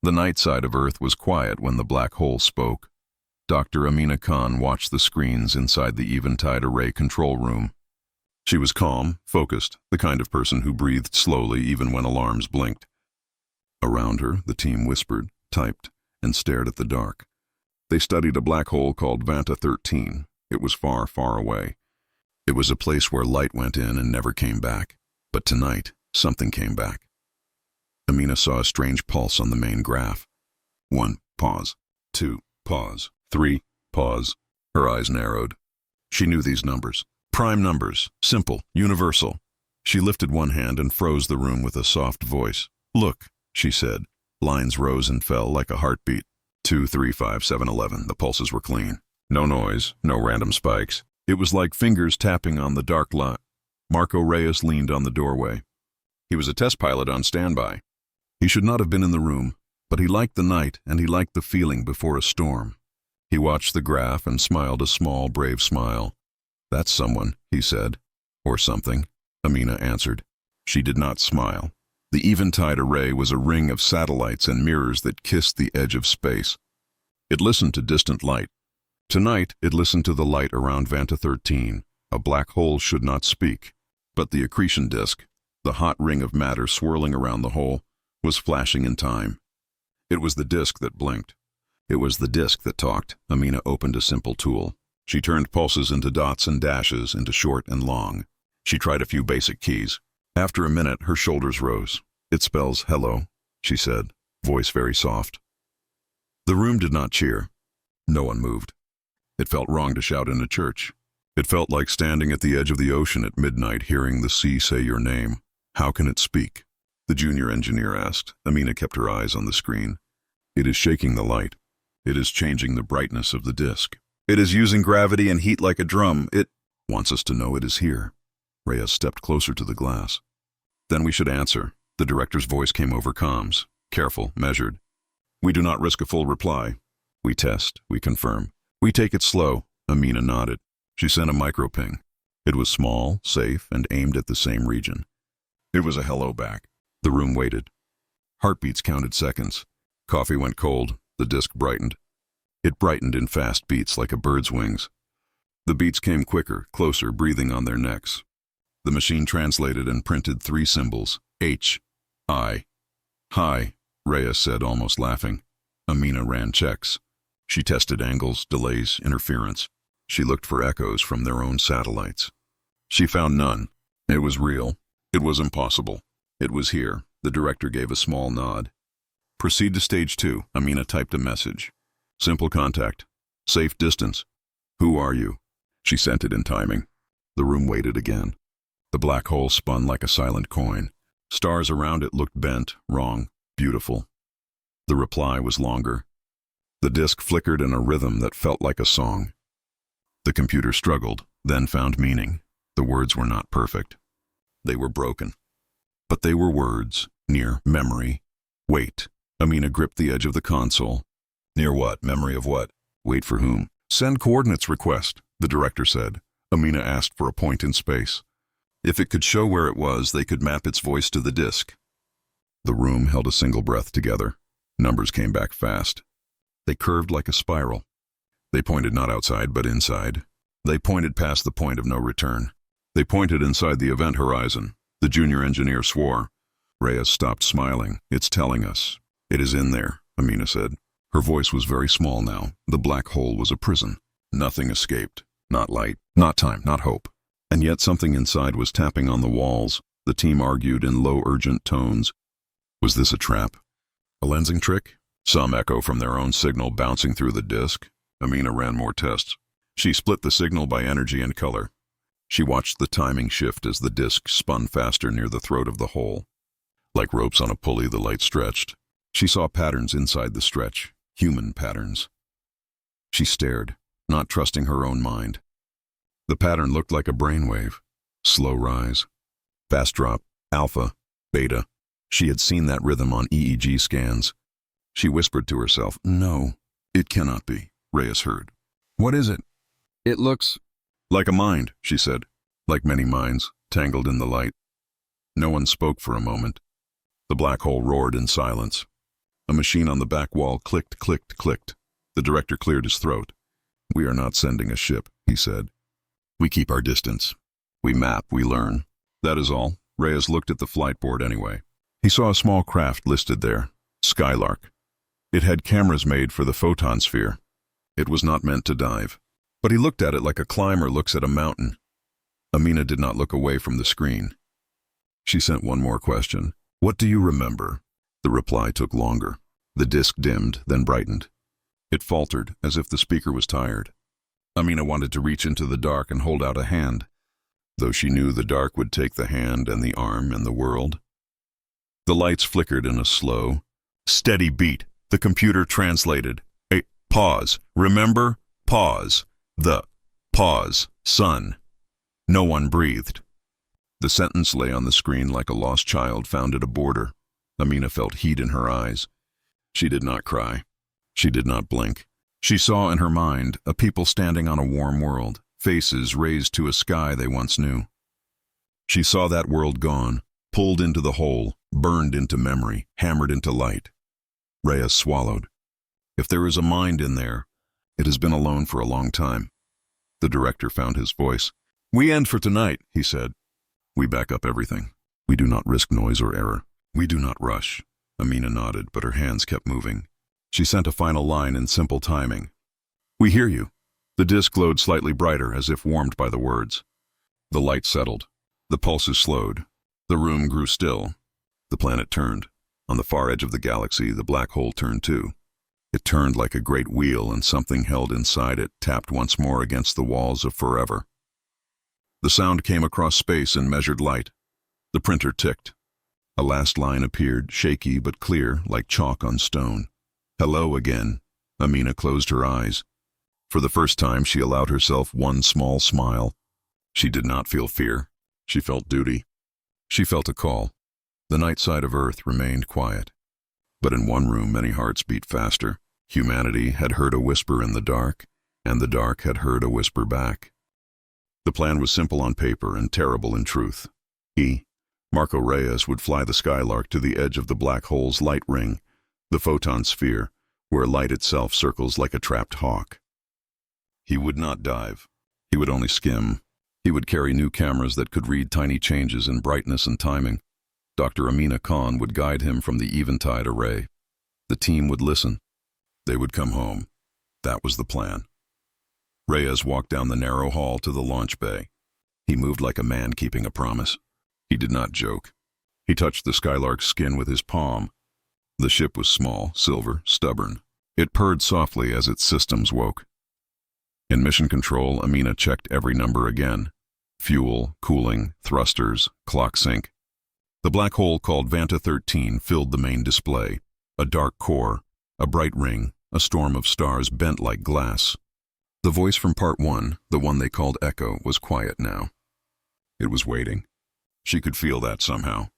The night side of Earth was quiet when the black hole spoke. Dr. Amina Khan watched the screens inside the Eventide Array control room. She was calm, focused, the kind of person who breathed slowly even when alarms blinked. Around her, the team whispered, typed, and stared at the dark. They studied a black hole called Vanta 13. It was far, far away. It was a place where light went in and never came back. But tonight, something came back. Amina saw a strange pulse on the main graph. 1, pause. 2, pause. 3, pause. Her eyes narrowed. She knew these numbers. Prime numbers, simple, universal. She lifted one hand and froze the room with a soft voice. Look, she said. Lines rose and fell like a heartbeat. 2, 3, 5, 7, 11. The pulses were clean. No noise, no random spikes. It was like fingers tapping on the dark line. Marco Reyes leaned on the doorway. He was a test pilot on standby. He should not have been in the room, but he liked the night and he liked the feeling before a storm. He watched the graph and smiled a small, brave smile. That's someone, he said. Or something, Amina answered. She did not smile. The Eventide Array was a ring of satellites and mirrors that kissed the edge of space. It listened to distant light. Tonight, it listened to the light around Vanta 13. A black hole should not speak. But the accretion disk, the hot ring of matter swirling around the hole, was flashing in time. It was the disk that blinked. It was the disk that talked. Amina opened a simple tool. She turned pulses into dots and dashes, into short and long. She tried a few basic keys. After a minute, her shoulders rose. It spells hello, she said, voice very soft. The room did not cheer. No one moved. It felt wrong to shout in a church. It felt like standing at the edge of the ocean at midnight hearing the sea say your name. How can it speak? The junior engineer asked. Amina kept her eyes on the screen. It is shaking the light. It is changing the brightness of the disk. It is using gravity and heat like a drum. It wants us to know it is here. Reyes stepped closer to the glass. Then we should answer. The director's voice came over comms. Careful, measured. We do not risk a full reply. We test, we confirm. We take it slow. Amina nodded. She sent a micro-ping. It was small, safe, and aimed at the same region. It was a hello back. The room waited. Heartbeats counted seconds. Coffee went cold. The disk brightened. It brightened in fast beats like a bird's wings. The beats came quicker, closer, breathing on their necks. The machine translated and printed 3 symbols. H, I. Hi, Reyes said, almost laughing. Amina ran checks. She tested angles, delays, interference. She looked for echoes from their own satellites. She found none. It was real. It was impossible. It was here. The director gave a small nod. Proceed to stage 2. Amina typed a message. Simple contact. Safe distance. Who are you? She sent it in timing. The room waited again. The black hole spun like a silent coin. Stars around it looked bent, wrong, beautiful. The reply was longer. The disk flickered in a rhythm that felt like a song. The computer struggled, then found meaning. The words were not perfect. They were broken. But they were words, near memory. Wait. Amina gripped the edge of the console. Near what? Memory of what? Wait for whom? Send coordinates request, the director said. Amina asked for a point in space. If it could show where it was, they could map its voice to the disk. The room held a single breath together. Numbers came back fast. They curved like a spiral. They pointed not outside, but inside. They pointed past the point of no return. They pointed inside the event horizon. The junior engineer swore. Reyes stopped smiling. It's telling us. It is in there, Amina said. Her voice was very small now. The black hole was a prison. Nothing escaped. Not light, not time, not hope. And yet something inside was tapping on the walls. The team argued in low, urgent tones. Was this a trap? A lensing trick? Some echo from their own signal bouncing through the disk. Amina ran more tests. She split the signal by energy and color. She watched the timing shift as the disk spun faster near the throat of the hole. Like ropes on a pulley, the light stretched. She saw patterns inside the stretch, human patterns. She stared, not trusting her own mind. The pattern looked like a brainwave. Slow rise, fast drop, alpha, beta. She had seen that rhythm on EEG scans. She whispered to herself, no, it cannot be. Reyes heard. What is it? It looks like a mind, she said. Like many minds, tangled in the light. No one spoke for a moment. The black hole roared in silence. A machine on the back wall clicked, clicked, clicked. The director cleared his throat. "We are not sending a ship," he said. "We keep our distance. We map, we learn. That is all." Reyes looked at the flight board anyway. He saw a small craft listed there, Skylark. It had cameras made for the photon sphere. It was not meant to dive. But he looked at it like a climber looks at a mountain. Amina did not look away from the screen. She sent one more question. "What do you remember?" The reply took longer. The disk dimmed, then brightened. It faltered, as if the speaker was tired. Amina wanted to reach into the dark and hold out a hand, though she knew the dark would take the hand and the arm and the world. The lights flickered in a slow, steady beat. The computer translated. A pause. Remember? Pause. The pause. Son. No one breathed. The sentence lay on the screen like a lost child found at a border. Amina felt heat in her eyes. She did not cry. She did not blink. She saw in her mind a people standing on a warm world, faces raised to a sky they once knew. She saw that world gone, pulled into the hole, burned into memory, hammered into light. Reyes swallowed. If there is a mind in there, it has been alone for a long time. The director found his voice. "We end for tonight," he said. "We back up everything. We do not risk noise or error. We do not rush." Amina nodded, but her hands kept moving. She sent a final line in simple timing. "We hear you." The disk glowed slightly brighter, as if warmed by the words. The light settled. The pulses slowed. The room grew still. The planet turned. On the far edge of the galaxy, the black hole turned too. It turned like a great wheel, and something held inside it tapped once more against the walls of forever. The sound came across space in measured light. The printer ticked. A last line appeared, shaky but clear, like chalk on stone. "Hello again." Amina closed her eyes. For the first time, she allowed herself one small smile. She did not feel fear. She felt duty. She felt a call. The night side of Earth remained quiet. But in one room, many hearts beat faster. Humanity had heard a whisper in the dark, and the dark had heard a whisper back. The plan was simple on paper and terrible in truth. Marco Reyes, would fly the Skylark to the edge of the black hole's light ring, the photon sphere, where light itself circles like a trapped hawk. He would not dive. He would only skim. He would carry new cameras that could read tiny changes in brightness and timing. Dr. Amina Khan would guide him from the eventide array. The team would listen. They would come home. That was the plan. Reyes walked down the narrow hall to the launch bay. He moved like a man keeping a promise. He did not joke. He touched the Skylark's skin with his palm. The ship was small, silver, stubborn. It purred softly as its systems woke. In mission control, Amina checked every number again. Fuel, cooling, thrusters, clock sync. The black hole called Vanta 13 filled the main display. A dark core, a bright ring, a storm of stars bent like glass. The voice from Part 1, the one they called Echo, was quiet now. It was waiting. She could feel that somehow.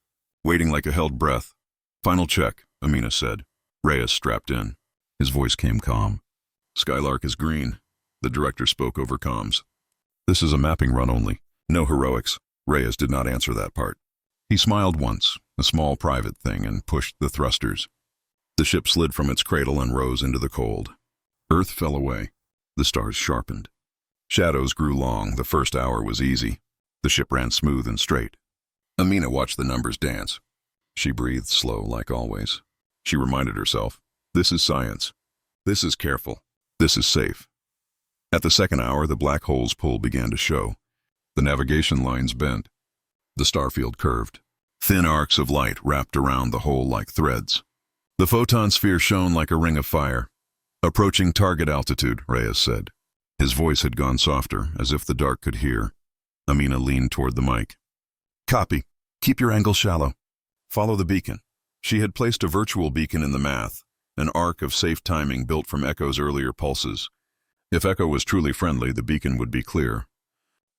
Waiting like a held breath. "Final check," Amina said. Reyes strapped in. His voice came calm. "Skylark is green." The director spoke over comms. "This is a mapping run only. No heroics." Reyes did not answer that part. He smiled once, a small private thing, and pushed the thrusters. The ship slid from its cradle and rose into the cold. Earth fell away. The stars sharpened. Shadows grew long. The first hour was easy. The ship ran smooth and straight. Amina watched the numbers dance. She breathed slow, like always. She reminded herself, this is science. This is careful. This is safe. At the second hour, the black hole's pull began to show. The navigation lines bent. The starfield curved. Thin arcs of light wrapped around the hole like threads. The photon sphere shone like a ring of fire. "Approaching target altitude," Reyes said. His voice had gone softer, as if the dark could hear. Amina leaned toward the mic. "Copy. Keep your angle shallow. Follow the beacon." She had placed a virtual beacon in the math, an arc of safe timing built from Echo's earlier pulses. If Echo was truly friendly, the beacon would be clear.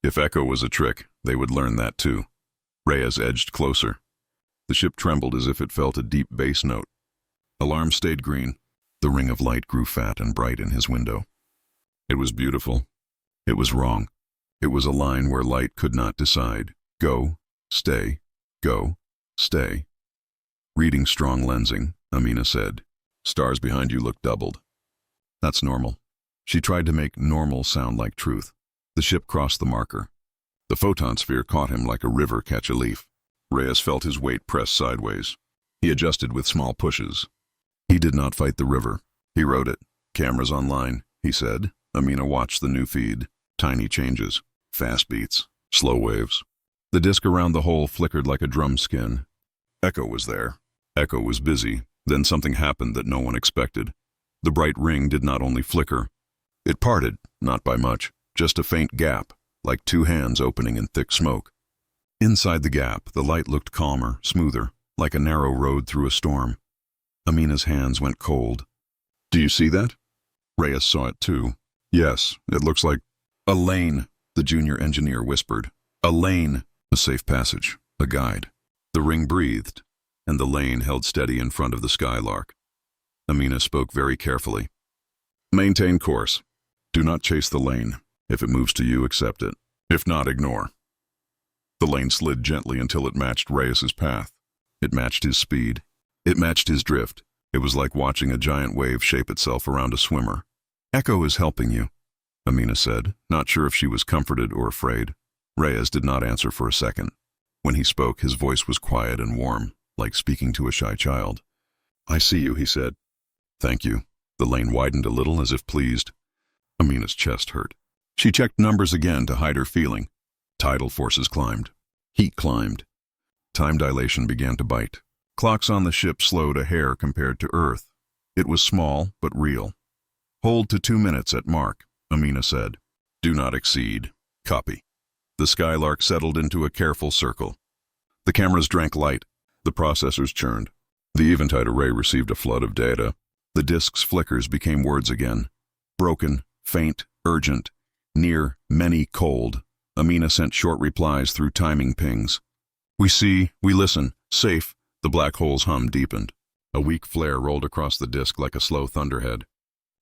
If Echo was a trick, they would learn that too. Reyes edged closer. The ship trembled as if it felt a deep bass note. Alarm stayed green. The ring of light grew fat and bright in his window. It was beautiful. It was wrong. It was a line where light could not decide. Go, stay, go, stay. Reading strong lensing, Amina said. Stars behind you look doubled. That's normal. She tried to make normal sound like truth. The ship crossed the marker. The photon sphere caught him like a river catch a leaf. Reyes felt his weight press sideways. He adjusted with small pushes. He did not fight the river. He rode it. Cameras online, he said. Amina watched the new feed. Tiny changes. Fast beats. Slow waves. The disk around the hole flickered like a drum skin. Echo was there. Echo was busy. Then something happened that no one expected. The bright ring did not only flicker. It parted, not by much, just a faint gap, like two hands opening in thick smoke. Inside the gap, the light looked calmer, smoother, like a narrow road through a storm. Amina's hands went cold. Do you see that? Reyes saw it too. Yes, it looks like a lane, the junior engineer whispered. A lane, a safe passage, a guide. The ring breathed, and the lane held steady in front of the Skylark. Amina spoke very carefully. Maintain course. Do not chase the lane. If it moves to you, accept it. If not, ignore. The lane slid gently until it matched Reyes's path. It matched his speed. It matched his drift. It was like watching a giant wave shape itself around a swimmer. Echo is helping you, Amina said, not sure if she was comforted or afraid. Reyes did not answer for a second. When he spoke, his voice was quiet and warm, like speaking to a shy child. I see you, he said. Thank you. The lane widened a little, as if pleased. Amina's chest hurt. She checked numbers again to hide her feeling. Tidal forces climbed. Heat climbed. Time dilation began to bite. Clocks on the ship slowed a hair compared to Earth. It was small, but real. Hold to 2 minutes at mark, Amina said. Do not exceed. Copy. The Skylark settled into a careful circle. The cameras drank light. The processors churned. The Eventide array received a flood of data. The disk's flickers became words again. Broken, faint, urgent, near, many, cold. Amina sent short replies through timing pings. We see, we listen, safe. The black hole's hum deepened. A weak flare rolled across the disk like a slow thunderhead.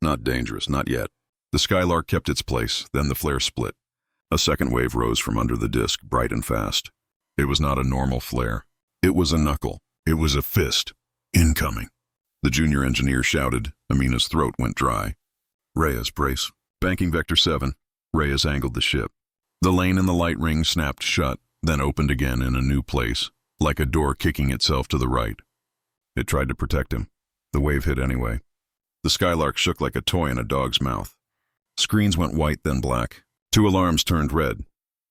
Not dangerous, not yet. The Skylark kept its place, then the flare split. A second wave rose from under the disk, bright and fast. It was not a normal flare. It was a knuckle. It was a fist. Incoming. The junior engineer shouted. Amina's throat went dry. Reyes, brace. Banking Vector 7. Reyes angled the ship. The lane in the light ring snapped shut, then opened again in a new place, like a door kicking itself to the right. It tried to protect him. The wave hit anyway. The Skylark shook like a toy in a dog's mouth. Screens went white, then black. 2 alarms turned red.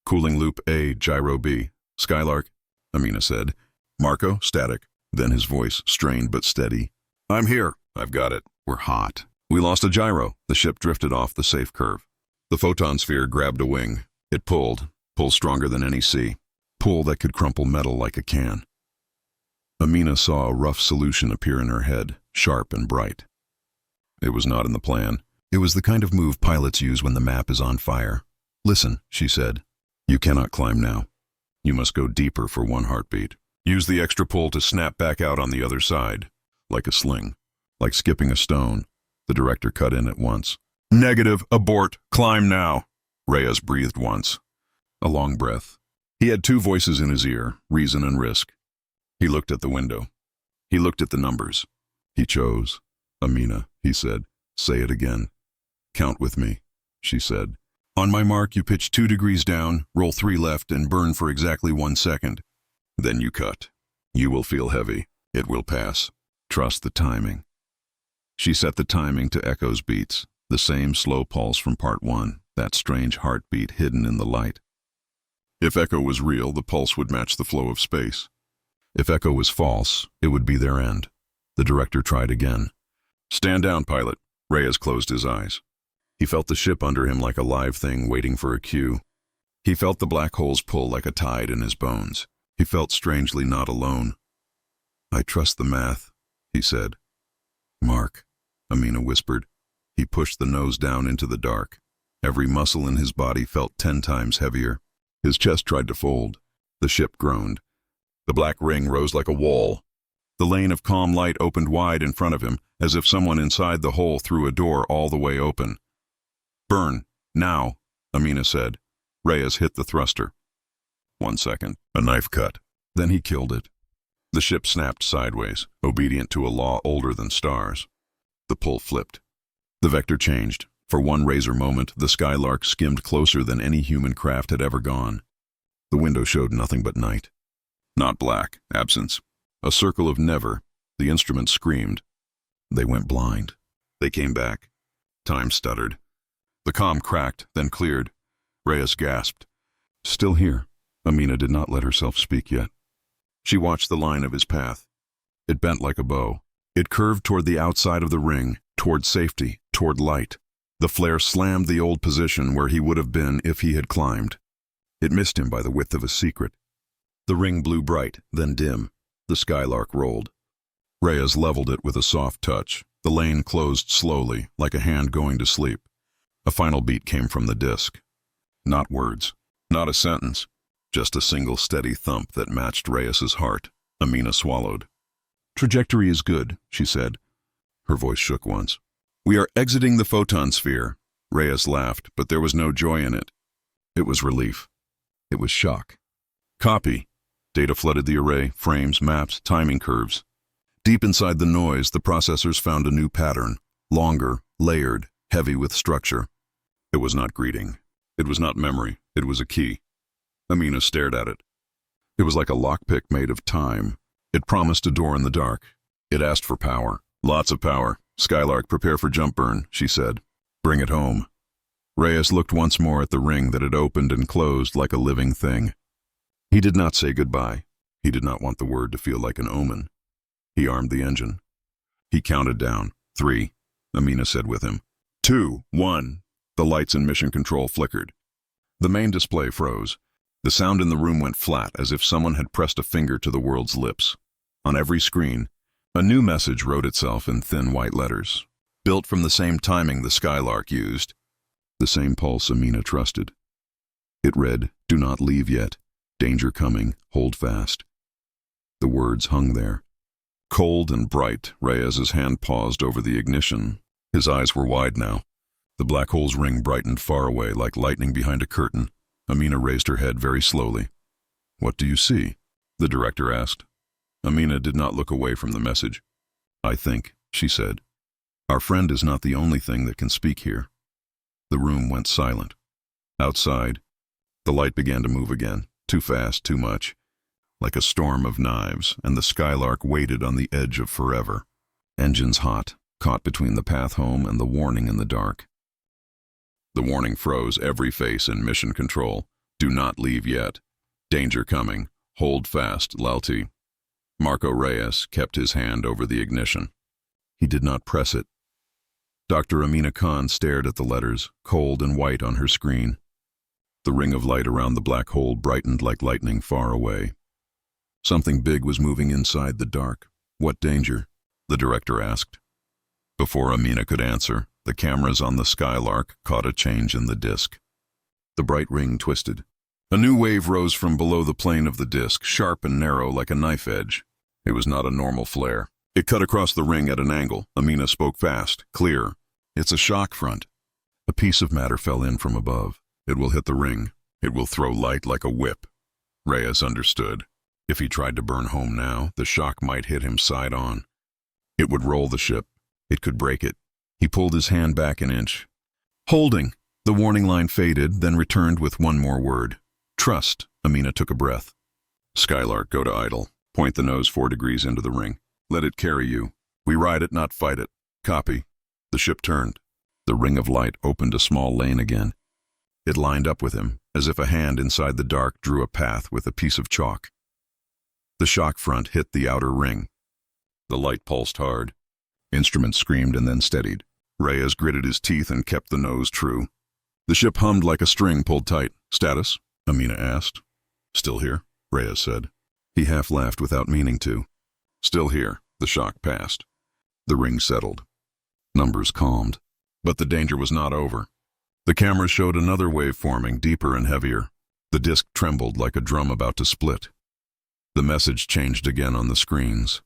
Cooling loop A, gyro B. Skylark, Amina said. Marco, static. Then his voice, strained but steady. I'm here. I've got it. We're hot. We lost a gyro. The ship drifted off the safe curve. The photon sphere grabbed a wing. It pulled stronger than any sea. Pull that could crumple metal like a can. Amina saw a rough solution appear in her head, sharp and bright. It was not in the plan. It was the kind of move pilots use when the map is on fire. Listen, she said. You cannot climb now. You must go deeper for 1 heartbeat. Use the extra pull to snap back out on the other side. Like a sling. Like skipping a stone. The director cut in at once. Negative, abort, climb now. Reyes breathed once. A long breath. He had 2 voices in his ear, reason and risk. He looked at the window. He looked at the numbers. He chose. Amina, he said. Say it again. Count with me, she said. On my mark, you pitch 2 degrees down, roll 3 left, and burn for exactly 1 second. Then you cut. You will feel heavy. It will pass. Trust the timing. She set the timing to Echo's beats, the same slow pulse from part 1, that strange heartbeat hidden in the light. If Echo was real, the pulse would match the flow of space. If Echo was false, it would be their end. The director tried again. Stand down, pilot. Reyes closed his eyes. He felt the ship under him like a live thing waiting for a cue. He felt the black holes pull like a tide in his bones. He felt strangely not alone. I trust the math, he said. Mark, Amina whispered. He pushed the nose down into the dark. Every muscle in his body felt 10 times heavier. His chest tried to fold. The ship groaned. The black ring rose like a wall. The lane of calm light opened wide in front of him, as if someone inside the hole threw a door all the way open. Burn, now, Amina said. Reyes hit the thruster. 1 second, a knife cut. Then he killed it. The ship snapped sideways, obedient to a law older than stars. The pull flipped. The vector changed. For one razor moment, the Skylark skimmed closer than any human craft had ever gone. The window showed nothing but night. Not black, absence. A circle of never. The instrument screamed. They went blind. They came back. Time stuttered. The comm cracked, then cleared. Reyes gasped. Still here. Amina did not let herself speak yet. She watched the line of his path. It bent like a bow. It curved toward the outside of the ring, toward safety, toward light. The flare slammed the old position where he would have been if he had climbed. It missed him by the width of a secret. The ring blew bright, then dim. The Skylark rolled. Reyes leveled it with a soft touch. The lane closed slowly, like a hand going to sleep. A final beat came from the disc. Not words, not a sentence, just a single steady thump that matched Reyes's heart. Amina swallowed. Trajectory is good, she said. Her voice shook once. We are exiting the photon sphere. Reyes laughed, but there was no joy in it. It was relief. It was shock. Copy. Data flooded the array, frames, maps, timing curves. Deep inside the noise, the processors found a new pattern, longer, layered, heavy with structure. It was not greeting. It was not memory. It was a key. Amina stared at it. It was like a lockpick made of time. It promised a door in the dark. It asked for power. Lots of power. Skylark, prepare for jump burn, she said. Bring it home. Reyes looked once more at the ring that had opened and closed like a living thing. He did not say goodbye. He did not want the word to feel like an omen. He armed the engine. He counted down. 3, Amina said with him. 2, 1. The lights in mission control flickered. The main display froze. The sound in the room went flat, as if someone had pressed a finger to the world's lips. On every screen, a new message wrote itself in thin white letters, built from the same timing the Skylark used, the same pulse Amina trusted. It read, "Do not leave yet. Danger coming. Hold fast." The words hung there. Cold and bright, Reyes's hand paused over the ignition. His eyes were wide now. The black hole's ring brightened far away, like lightning behind a curtain. Amina raised her head very slowly. "What do you see?" the director asked. Amina did not look away from the message. "I think," she said, "our friend is not the only thing that can speak here." The room went silent. Outside, the light began to move again, too fast, too much, like a storm of knives, and the Skylark waited on the edge of forever. Engines hot, caught between the path home and the warning in the dark. The warning froze every face in mission control. "Do not leave yet. Danger coming. Hold fast, Lt." Marco Reyes kept his hand over the ignition. He did not press it. Dr. Amina Khan stared at the letters, cold and white on her screen. The ring of light around the black hole brightened like lightning far away. Something big was moving inside the dark. "What danger?" the director asked. Before Amina could answer, the cameras on the Skylark caught a change in the disk. The bright ring twisted. A new wave rose from below the plane of the disk, sharp and narrow like a knife edge. It was not a normal flare. It cut across the ring at an angle. Amina spoke fast, clear. "It's a shock front." A piece of matter fell in from above. "It will hit the ring. It will throw light like a whip." Reyes understood. If he tried to burn home now, the shock might hit him side on. It would roll the ship. It could break it. He pulled his hand back an inch. "Holding." The warning line faded, then returned with one more word. "Trust." Amina took a breath. "Skylark, go to idle. Point the nose 4 degrees into the ring. Let it carry you. We ride it, not fight it. Copy." The ship turned. The ring of light opened a small lane again. It lined up with him, as if a hand inside the dark drew a path with a piece of chalk. The shock front hit the outer ring. The light pulsed hard. Instruments screamed and then steadied. Reyes gritted his teeth and kept the nose true. The ship hummed like a string pulled tight. "Status?" Amina asked. "Still here," Reyes said. He half laughed without meaning to. "Still here." The shock passed. The ring settled. Numbers calmed. But the danger was not over. The cameras showed another wave forming, deeper and heavier. The disk trembled like a drum about to split. The message changed again on the screens.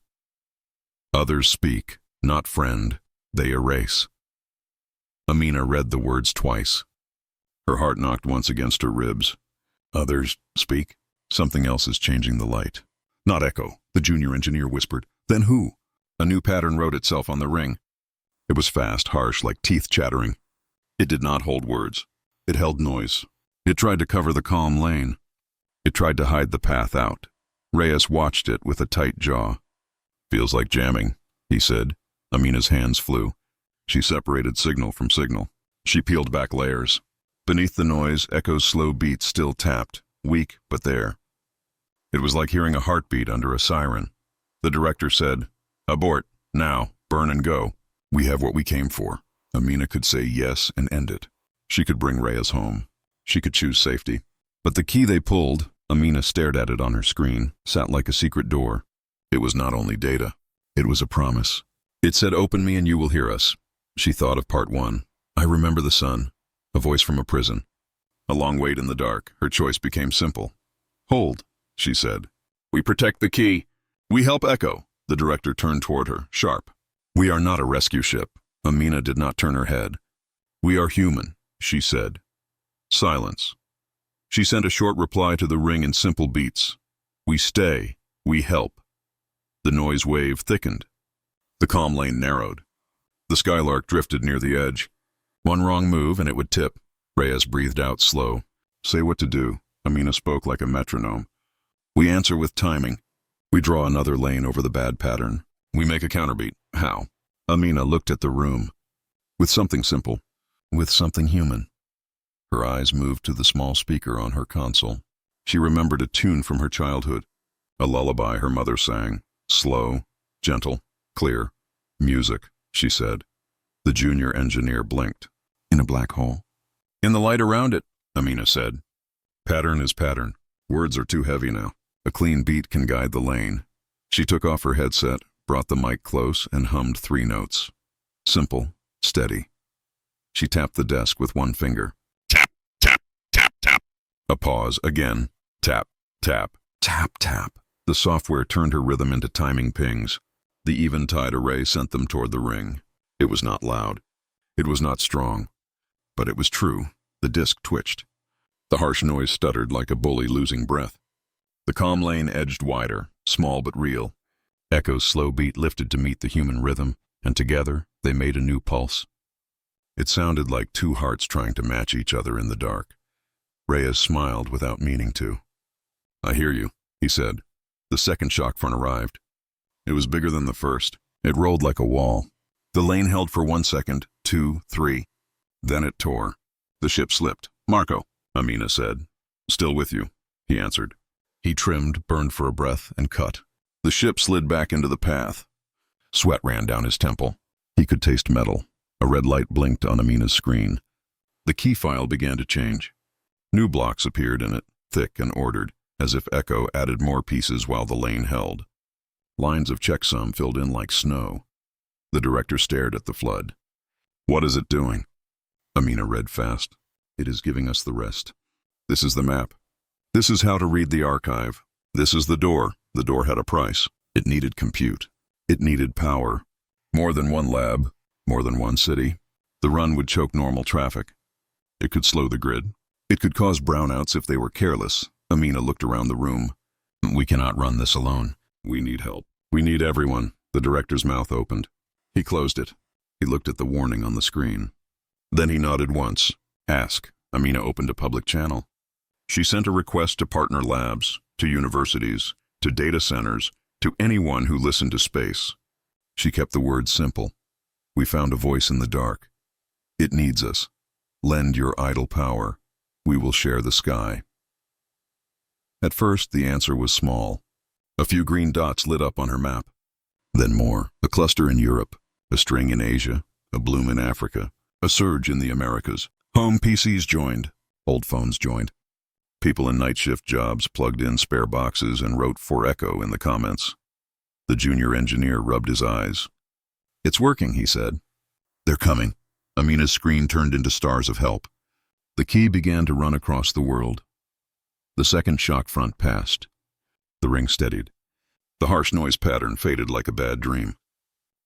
"Others speak, not friend. They erase." Amina read the words twice. Her heart knocked once against her ribs. "Others speak?" Something else is changing the light. "Not echo," the junior engineer whispered. "Then who?" A new pattern wrote itself on the ring. It was fast, harsh, like teeth chattering. It did not hold words. It held noise. It tried to cover the calm lane. It tried to hide the path out. Reyes watched it with a tight jaw. "Feels like jamming," he said. Amina's hands flew. She separated signal from signal. She peeled back layers. Beneath the noise, Echo's slow beat still tapped, weak but there. It was like hearing a heartbeat under a siren. The director said, "Abort, now, burn and go. We have what we came for." Amina could say yes and end it. She could bring Reyes home. She could choose safety. But the key they pulled, Amina stared at it on her screen, sat like a secret door. It was not only data. It was a promise. It said, "Open me and you will hear us." She thought of part 1. "I remember the sun." A voice from a prison. A long wait in the dark. Her choice became simple. "Hold," she said. "We protect the key. We help Echo." The director turned toward her, sharp. "We are not a rescue ship." Amina did not turn her head. "We are human," she said. Silence. She sent a short reply to the ring in simple beats. "We stay. We help." The noise wave thickened. The calm lane narrowed. The Skylark drifted near the edge. One wrong move and it would tip. Reyes breathed out slow. "Say what to do." Amina spoke like a metronome. "We answer with timing. We draw another lane over the bad pattern. We make a counterbeat. How?" Amina looked at the room. "With something simple. With something human." Her eyes moved to the small speaker on her console. She remembered a tune from her childhood. A lullaby her mother sang. Slow, gentle, clear. "Music," she said. The junior engineer blinked. "In a black hole." "In the light around it," Amina said. "Pattern is pattern. Words are too heavy now. A clean beat can guide the lane." She took off her headset, brought the mic close, and hummed 3 notes. Simple, steady. She tapped the desk with one finger. Tap, tap, tap, tap. A pause, again. Tap, tap, tap, tap. The software turned her rhythm into timing pings. The eventide array sent them toward the ring. It was not loud. It was not strong. But it was true. The disc twitched. The harsh noise stuttered like a bully losing breath. The calm lane edged wider, small but real. Echo's slow beat lifted to meet the human rhythm, and together they made a new pulse. It sounded like 2 hearts trying to match each other in the dark. Reyes smiled without meaning to. "I hear you," he said. The second shock front arrived. It was bigger than the first. It rolled like a wall. The lane held for 1 second, 2, 3. Then it tore. The ship slipped. "Marco," Amina said. "Still with you," he answered. He trimmed, burned for a breath, and cut. The ship slid back into the path. Sweat ran down his temple. He could taste metal. A red light blinked on Amina's screen. The key file began to change. New blocks appeared in it, thick and ordered, as if Echo added more pieces while the lane held. Lines of checksum filled in like snow. The director stared at the flood. "What is it doing?" Amina read fast. "It is giving us the rest. This is the map. This is how to read the archive. This is the door. The door had a price. It needed compute. It needed power. More than one lab. More than one city. The run would choke normal traffic. It could slow the grid. It could cause brownouts if they were careless." Amina looked around the room. "We cannot run this alone. We need help. We need everyone." The director's mouth opened. He closed it. He looked at the warning on the screen. Then he nodded once. "Ask." Amina opened a public channel. She sent a request to partner labs, to universities, to data centers, to anyone who listened to space. She kept the words simple. "We found a voice in the dark. It needs us. Lend your idle power. We will share the sky." At first, the answer was small. A few green dots lit up on her map. Then more. A cluster in Europe, a string in Asia, a bloom in Africa, a surge in the Americas. Home PCs joined. Old phones joined. People in night shift jobs plugged in spare boxes and wrote "for Echo" in the comments. The junior engineer rubbed his eyes. "It's working," he said. "They're coming." Amina's screen turned into stars of help. The key began to run across the world. The second shock front passed. The ring steadied. The harsh noise pattern faded like a bad dream.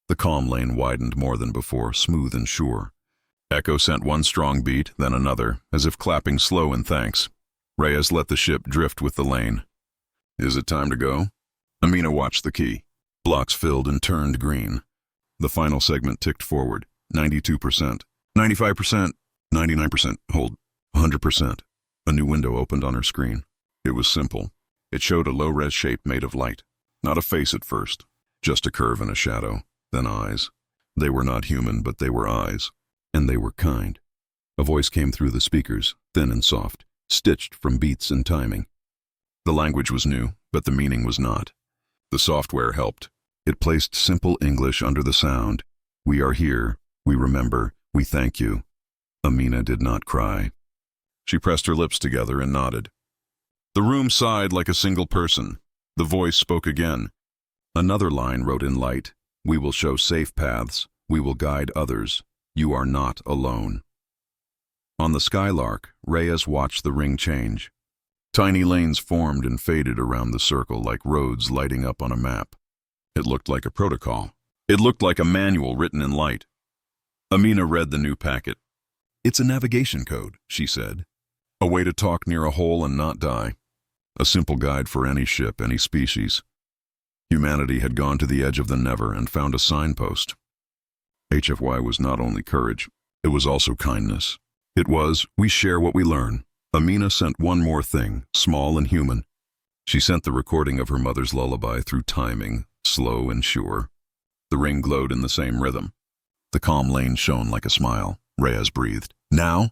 The calm lane widened more than before, smooth and sure. Echo sent one strong beat, then another, as if clapping slow in thanks. Reyes let the ship drift with the lane. "Is it time to go?" Amina watched the key. Blocks filled and turned green. The final segment ticked forward. 92%, 95%, 99%, hold, 100%. A new window opened on her screen. It was simple. It showed a low-res shape made of light. Not a face at first, just a curve and a shadow, then eyes. They were not human, but they were eyes, and they were kind. A voice came through the speakers, thin and soft, stitched from beats and timing. The language was new, but the meaning was not. The software helped. It placed simple English under the sound. We are here, we remember, we thank you. Amina did not cry. She pressed her lips together and nodded. The room sighed like a single person. The voice spoke again. Another line wrote in light, we will show safe paths, we will guide others, you are not alone. On the Skylark, Reyes watched the ring change. Tiny lanes formed and faded around the circle like roads lighting up on a map. It looked like a protocol. It looked like a manual written in light. Amina read the new packet. It's a navigation code, she said. A way to talk near a hole and not die. A simple guide for any ship, any species. Humanity had gone to the edge of the never and found a signpost. HFY was not only courage, it was also kindness. It was, we share what we learn. Amina sent one more thing, small and human. She sent the recording of her mother's lullaby through timing, slow and sure. The ring glowed in the same rhythm. The calm lane shone like a smile. Reyes breathed. Now?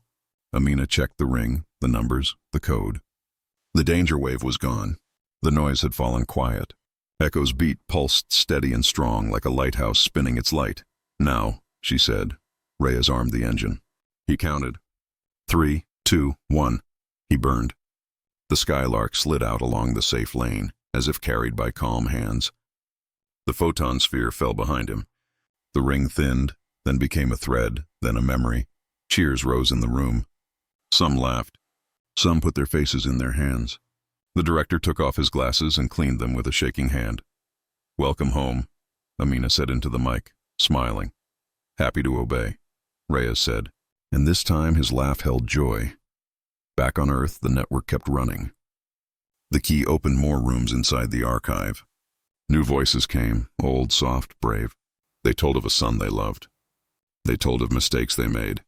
Amina checked the ring, the numbers, the code. The danger wave was gone. The noise had fallen quiet. Echo's beat pulsed steady and strong like a lighthouse spinning its light. Now, she said. Reyes armed the engine. He counted. 3, 2, 1. He burned. The Skylark slid out along the safe lane, as if carried by calm hands. The photon sphere fell behind him. The ring thinned, then became a thread, then a memory. Cheers rose in the room. Some laughed. Some put their faces in their hands. The director took off his glasses and cleaned them with a shaking hand. Welcome home, Amina said into the mic, smiling. Happy to obey, Reyes said, and this time his laugh held joy. Back on Earth, the network kept running. The key opened more rooms inside the archive. New voices came, old, soft, brave. They told of a son they loved. They told of mistakes they made.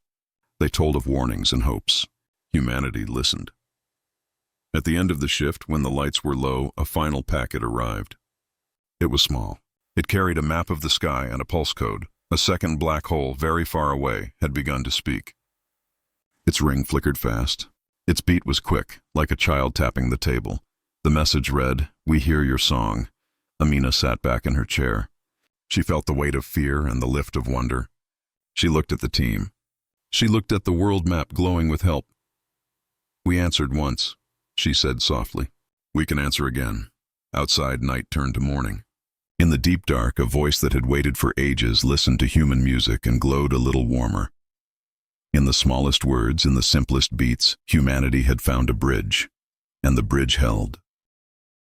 They told of warnings and hopes. Humanity listened. At the end of the shift, when the lights were low, a final packet arrived. It was small. It carried a map of the sky and a pulse code. A second black hole, very far away, had begun to speak. Its ring flickered fast. Its beat was quick, like a child tapping the table. The message read, "We hear your song." Amina sat back in her chair. She felt the weight of fear and the lift of wonder. She looked at the team. She looked at the world map glowing with help. "We answered once," she said softly. "We can answer again." Outside, night turned to morning. In the deep dark, a voice that had waited for ages listened to human music and glowed a little warmer. In the smallest words, in the simplest beats, humanity had found a bridge, and the bridge held.